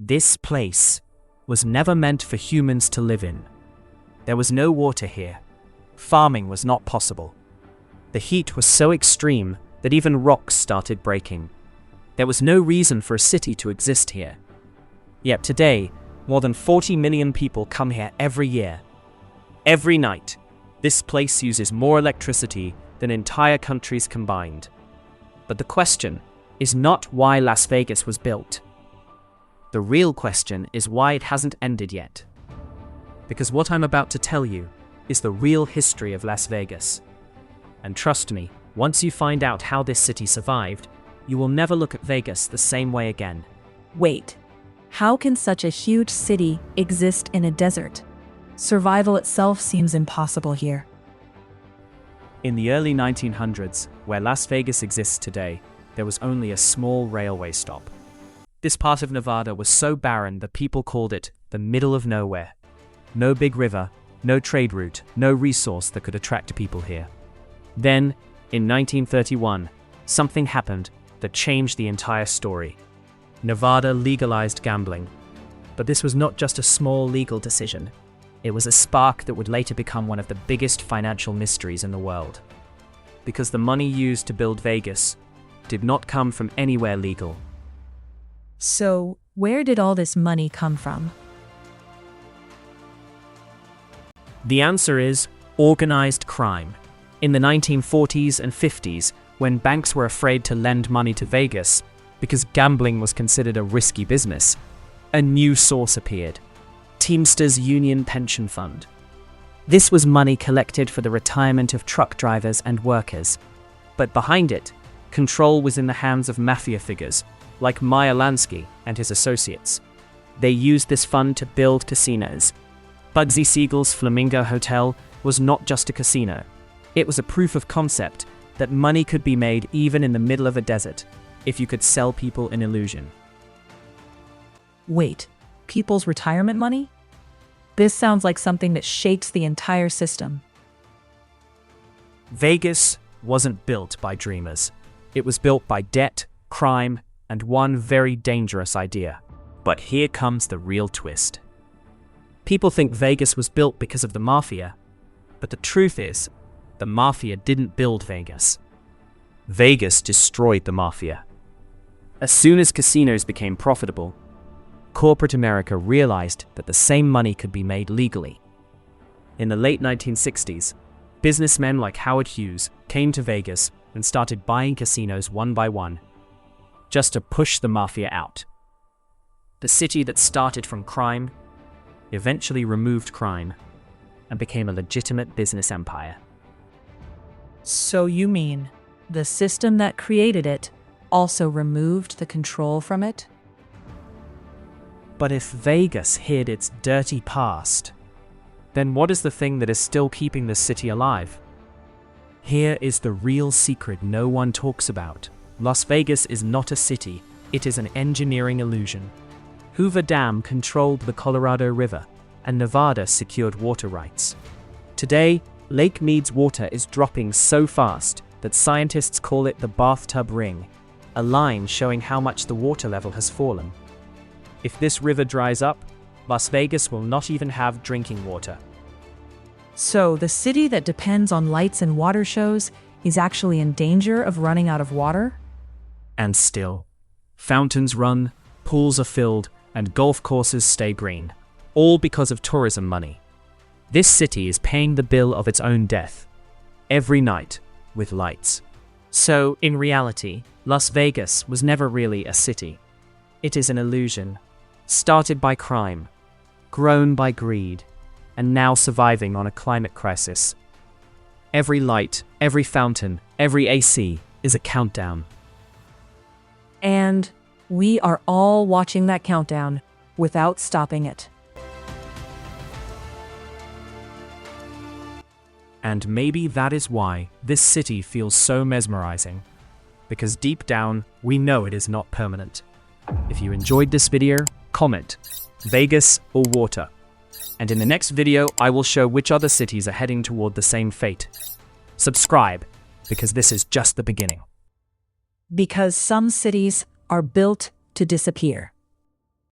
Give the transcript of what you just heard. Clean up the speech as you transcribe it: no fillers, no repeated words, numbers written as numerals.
This place was never meant for humans to live in. There was no water here. Farming was not possible. The heat was so extreme that even rocks started breaking. There was no reason for a city to exist here. Yet today, more than 40 million people come here every year. Every night, this place uses more electricity than entire countries combined. But the question is not why Las Vegas was built. The real question is why it hasn't ended yet. Because what I'm about to tell you is the real history of Las Vegas. And trust me, once you find out how this city survived, you will never look at Vegas the same way again. Wait, how can such a huge city exist in a desert? Survival itself seems impossible here. In the early 1900s, where Las Vegas exists today, there was only a small railway stop. This part of Nevada was so barren that people called it the middle of nowhere. No big river, no trade route, no resource that could attract people here. Then, in 1931, something happened that changed the entire story. Nevada legalized gambling. But this was not just a small legal decision. It was a spark that would later become one of the biggest financial mysteries in the world. Because the money used to build Vegas did not come from anywhere legal. So, where did all this money come from? The answer is organized crime. In the 1940s and 50s, when banks were afraid to lend money to Vegas because gambling was considered a risky business, a new source appeared: Teamsters Union Pension Fund. This was money collected for the retirement of truck drivers and workers. But behind it, control was in the hands of mafia figures like Meyer Lansky and his associates. They used this fund to build casinos. Bugsy Siegel's Flamingo Hotel was not just a casino. It was a proof of concept that money could be made even in the middle of a desert if you could sell people an illusion. Wait, people's retirement money? This sounds like something that shakes the entire system. Vegas wasn't built by dreamers. It was built by debt, crime, and one very dangerous idea. But here comes the real twist. People think Vegas was built because of the mafia, but the truth is, the mafia didn't build Vegas. Vegas destroyed the mafia. As soon as casinos became profitable, corporate America realized that the same money could be made legally. In the late 1960s, businessmen like Howard Hughes came to Vegas and started buying casinos one by one, just to push the mafia out. The city that started from crime eventually removed crime and became a legitimate business empire. So you mean the system that created it also removed the control from it? But if Vegas hid its dirty past, then what is the thing that is still keeping the city alive? Here is the real secret no one talks about. Las Vegas is not a city, it is an engineering illusion. Hoover Dam controlled the Colorado River, and Nevada secured water rights. Today, Lake Mead's water is dropping so fast that scientists call it the bathtub ring, a line showing how much the water level has fallen. If this river dries up, Las Vegas will not even have drinking water. So the city that depends on lights and water shows is actually in danger of running out of water? And still, fountains run, pools are filled, and golf courses stay green, all because of tourism money. This city is paying the bill of its own death, every night, with lights. So, in reality, Las Vegas was never really a city. It is an illusion, started by crime, grown by greed, and now surviving on a climate crisis. Every light, every fountain, every AC is a countdown. And we are all watching that countdown without stopping it. And maybe that is why this city feels so mesmerizing. Because deep down, we know it is not permanent. If you enjoyed this video, comment Vegas or water. And in the next video, I will show which other cities are heading toward the same fate. Subscribe, because this is just the beginning. Because some cities are built to disappear.